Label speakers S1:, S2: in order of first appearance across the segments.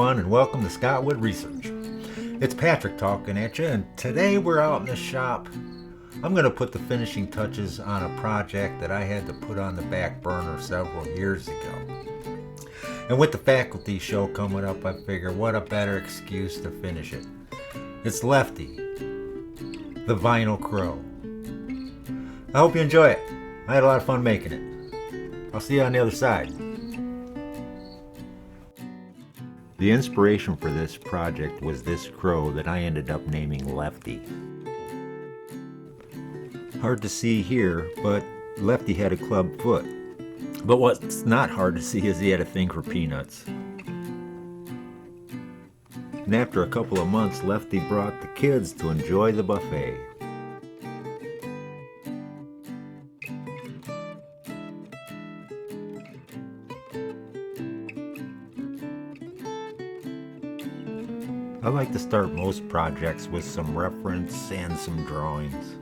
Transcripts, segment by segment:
S1: everyone, and welcome to Scottwood Research. It's Patrick talking at you, and today we're out in the shop. I'm going to put the finishing touches on a project that I had to put on the back burner several years ago. And with the faculty show coming up, I figure what a better excuse to finish it. It's Lefty, the Vinyl Crow. I hope you enjoy it. I had a lot of fun making it. I'll see you on the other side. The inspiration for this project was this crow that I ended up naming Lefty. Hard to see here, but Lefty had a club foot. But what's not hard to see is he had a thing for peanuts. And after a couple of months, Lefty brought the kids to enjoy the buffet. I like to start most projects with some reference and some drawings.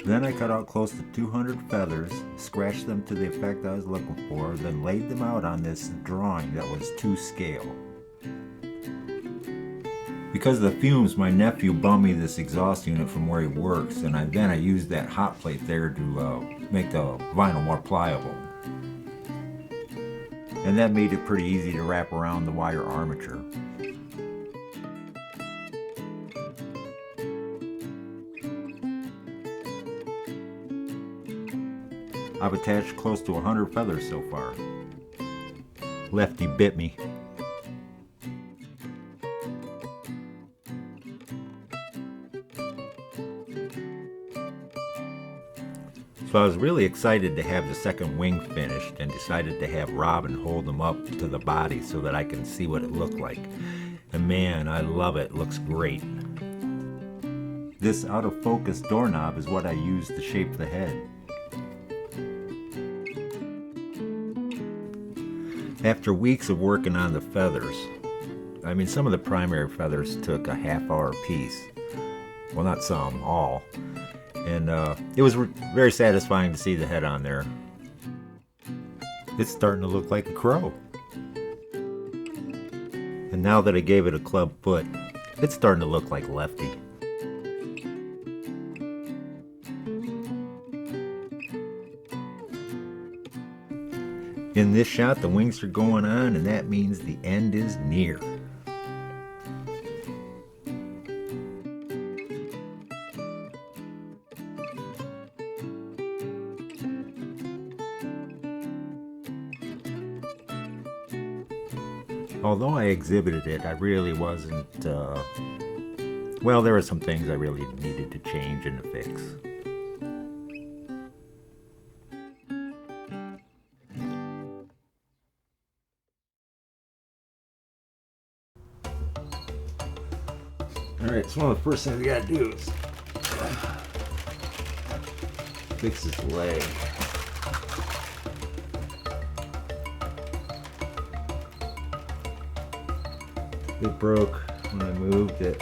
S1: Then I cut out close to 200 feathers, scratched them to the effect I was looking for, then laid them out on this drawing that was to scale. Because of the fumes, my nephew bummed me this exhaust unit from where he works, and then I used that hot plate there to make the vinyl more pliable. And that made it pretty easy to wrap around the wire armature. I've attached close to 100 feathers so far. Lefty bit me. So I was really excited to have the second wing finished and decided to have Robin hold them up to the body so that I can see what it looked like. And man, I love it. It looks great. This out of focus doorknob is what I used to shape the head. After weeks of working on the feathers, some of the primary feathers took a half-hour apiece. Well, not some, all. And it was very satisfying to see the head on there. It's starting to look like a crow. And now that I gave it a club foot, it's starting to look like Lefty. In this shot, the wings are going on, and that means the end is near. Although I exhibited it, I really wasn't, well, there were some things I really needed to change and to fix. Alright, so one of the first things we gotta do is fix his leg. It broke when I moved it,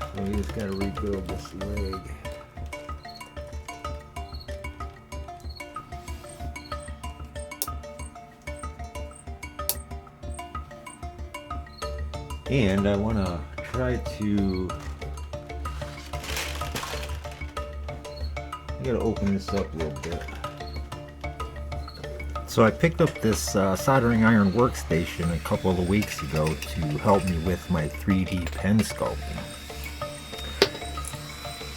S1: so we just gotta rebuild this leg. And I want to try to, I gotta open this up a little bit. So I picked up this soldering iron workstation a couple of weeks ago to help me with my 3D pen sculpting.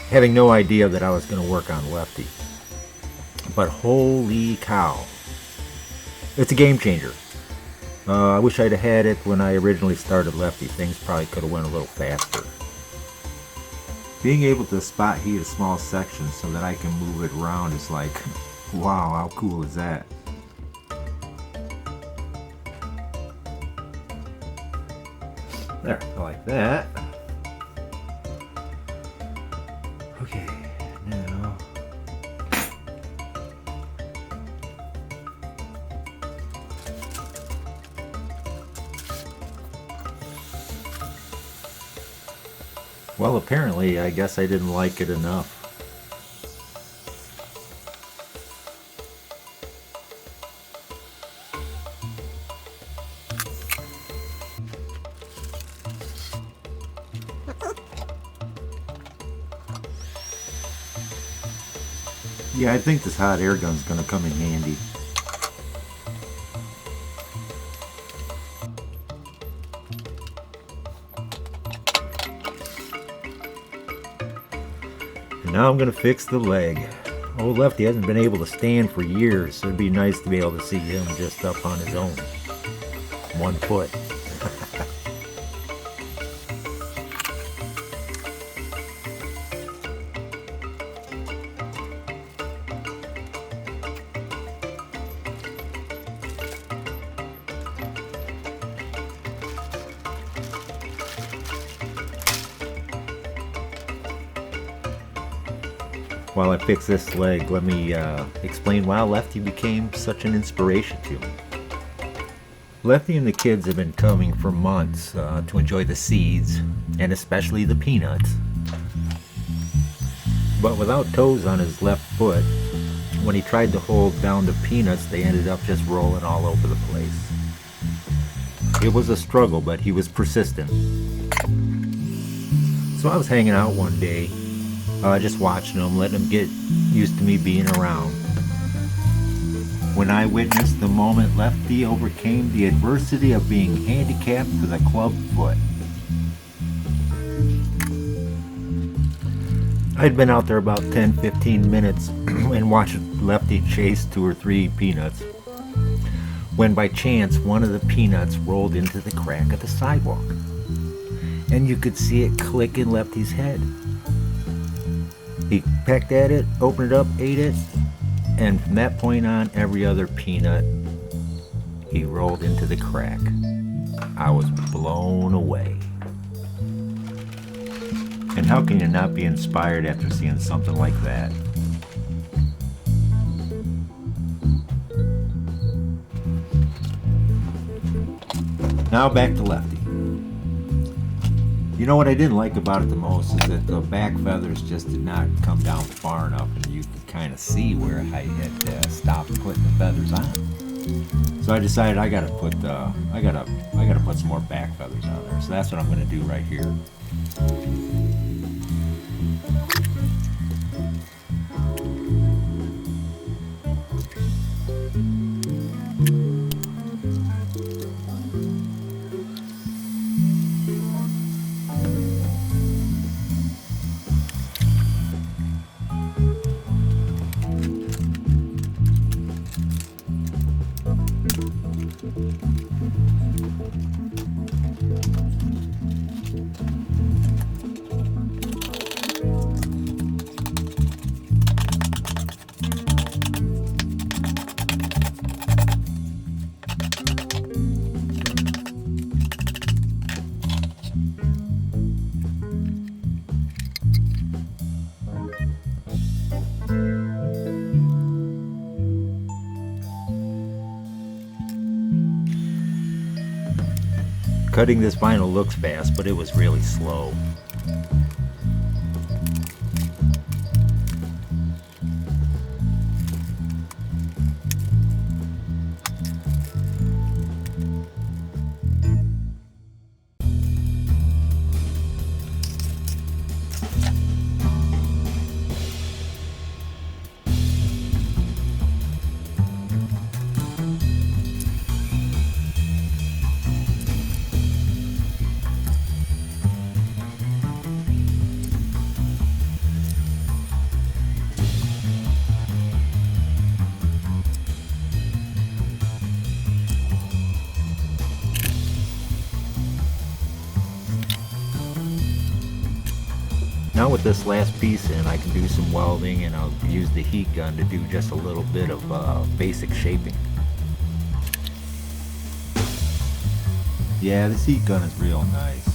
S1: Having no idea that I was going to work on Lefty. But holy cow. It's a game changer. I wish I'd have had it when I originally started Lefty. Things probably could have went a little faster. Being able to spot heat a small section so that I can move it around is like, wow, how cool is that? There, I like that. Okay, now well, apparently, I guess I didn't like it enough. Yeah, I think this hot air gun's gonna come in handy. And now I'm gonna fix the leg. Old Lefty hasn't been able to stand for years, so it'd be nice to be able to see him just up on his own. 1 foot. While I fix this leg, let me explain why Lefty became such an inspiration to me. Lefty and the kids have been coming for months to enjoy the seeds, and especially the peanuts. But without toes on his left foot, when he tried to hold down the peanuts, they ended up just rolling all over the place. It was a struggle, but he was persistent. So I was hanging out one day, just watching him, letting him get used to me being around, when I witnessed the moment Lefty overcame the adversity of being handicapped with a club foot. I'd been out there about 10-15 minutes and watched Lefty chase 2 or 3 peanuts, when by chance one of the peanuts rolled into the crack of the sidewalk, and you could see it click in Lefty's head. He pecked at it, opened it up, ate it, and from that point on, every other peanut he rolled into the crack. I was blown away. And how can you not be inspired after seeing something like that? Now back to Lefty. You know what I didn't like about it the most is that the back feathers just did not come down far enough, and you could kind of see where I had stopped putting the feathers on. So I decided I gotta put some more back feathers on there. So that's what I'm gonna do right here. Cutting this vinyl looks fast, but it was really slow. Now with this last piece in, I can do some welding, and I'll use the heat gun to do just a little bit of basic shaping. Yeah, this heat gun is real nice.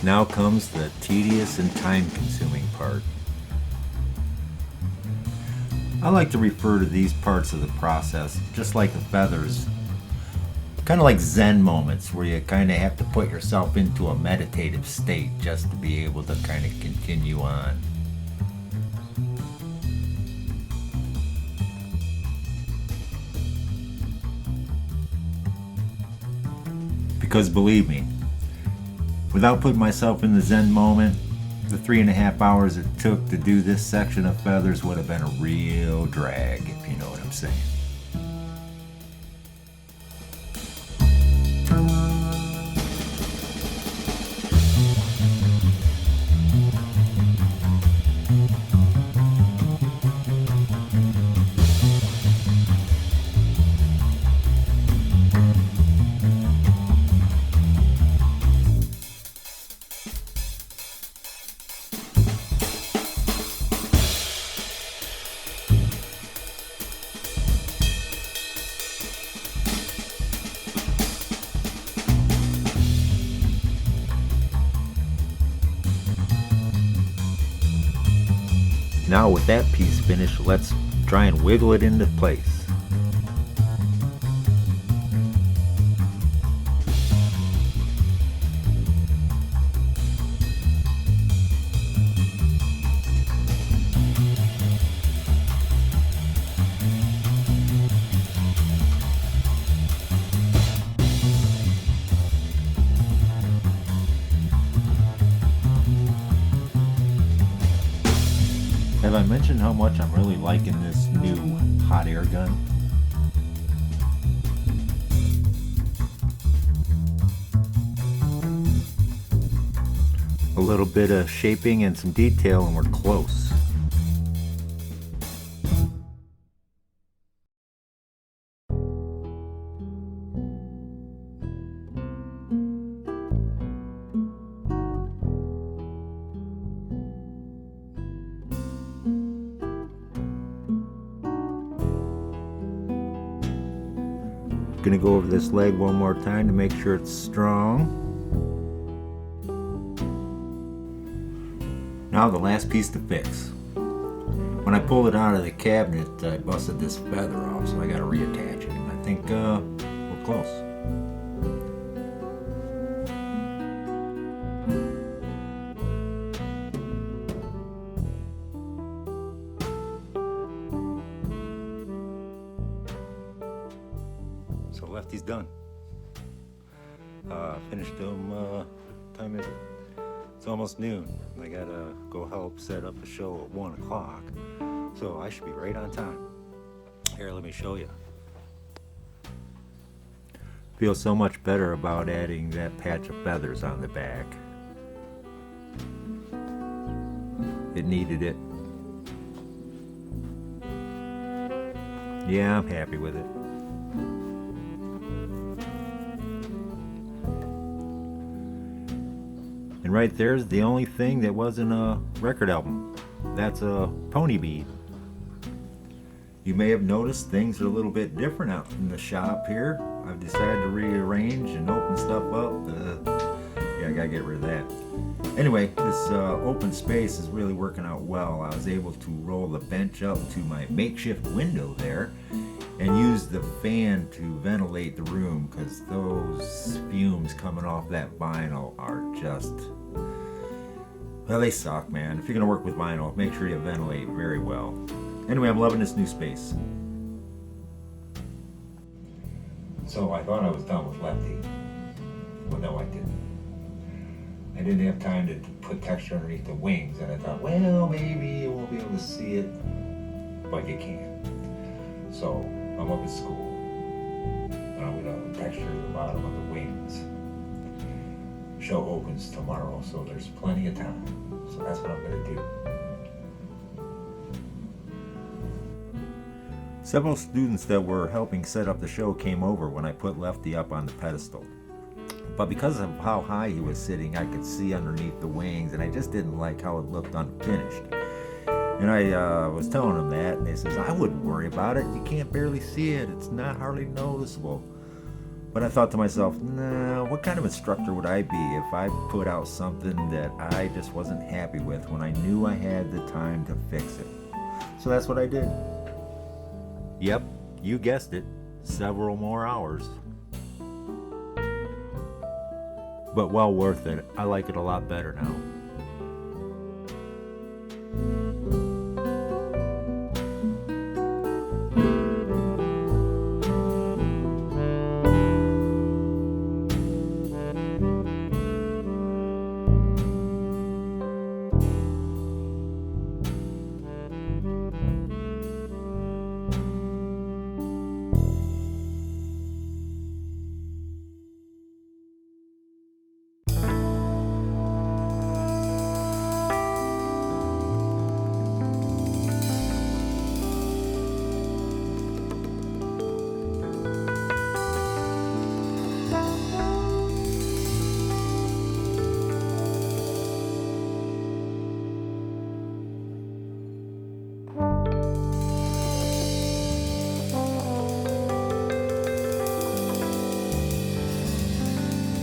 S1: Now comes the tedious and time-consuming part. I like to refer to these parts of the process, just like the feathers, kind of like Zen moments where you kind of have to put yourself into a meditative state just to be able to kind of continue on. Because believe me, without putting myself in the Zen moment, the 3.5 hours it took to do this section of feathers would have been a real drag, if you know what I'm saying. Now with that piece finished, let's try and wiggle it into place. Have I mentioned how much I'm really liking this new hot air gun? A little bit of shaping and some detail and we're close. Gonna go over this leg one more time to make sure it's strong. Now the last piece to fix. When I pulled it out of the cabinet, I busted this feather off, so I gotta reattach it. And I think we're close. So Lefty's done. Finished him, time is it? It's almost noon. I gotta go help set up the show at 1 o'clock. So I should be right on time. Here, let me show you. Feel so much better about adding that patch of feathers on the back. It needed it. Yeah, I'm happy with it. And right there's the only thing that wasn't a record album. That's a pony bead. You may have noticed things are a little bit different out in the shop here. I've decided to rearrange and open stuff up. Yeah, I gotta get rid of that. Anyway, this open space is really working out well. I was able to roll the bench up to my makeshift window there and use the fan to ventilate the room, because those fumes coming off that vinyl are just, well, they suck, man. If you're gonna work with vinyl, make sure you ventilate very well. Anyway, I'm loving this new space. So I thought I was done with Lefty. Well, no, I didn't. I didn't have time to put texture underneath the wings, and I thought, well, maybe you won't be able to see it, but you can. So I'm up at school, and I'm gonna texture the bottom of the wings. Show opens tomorrow, so there's plenty of time. So that's what I'm gonna do. Several students that were helping set up the show came over when I put Lefty up on the pedestal. But because of how high he was sitting, I could see underneath the wings, and I just didn't like how it looked unfinished. And I was telling them that, and they says, I wouldn't worry about it. You can't barely see it. It's not hardly noticeable. But I thought to myself, nah, what kind of instructor would I be if I put out something that I just wasn't happy with when I knew I had the time to fix it? So that's what I did. Yep, you guessed it, several more hours. But well worth it. I like it a lot better now.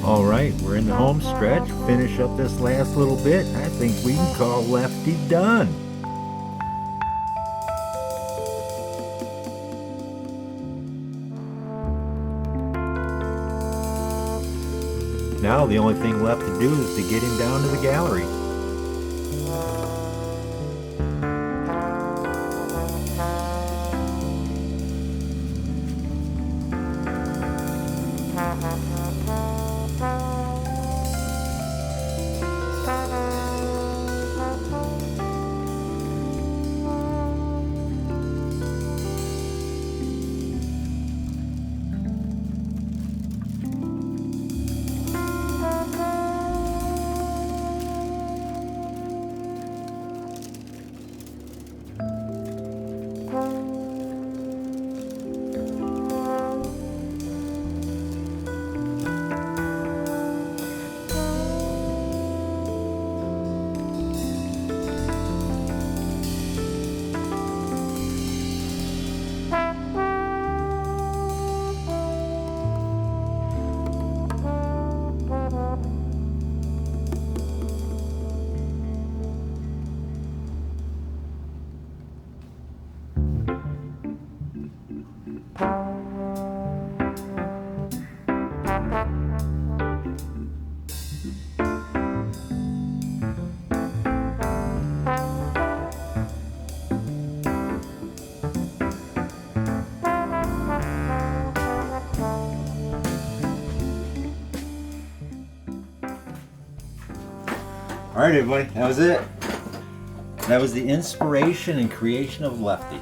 S1: Alright, we're in the home stretch. Finish up this last little bit. I think we can call Lefty done. Now the only thing left to do is to get him down to the gallery. Alright everybody, that was it. That was the inspiration and creation of Lefty.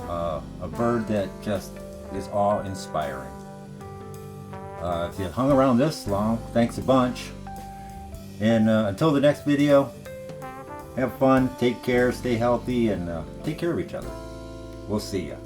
S1: A bird that just is awe-inspiring. If you hung around this long, thanks a bunch. And until the next video, have fun, take care, stay healthy, and take care of each other. We'll see ya.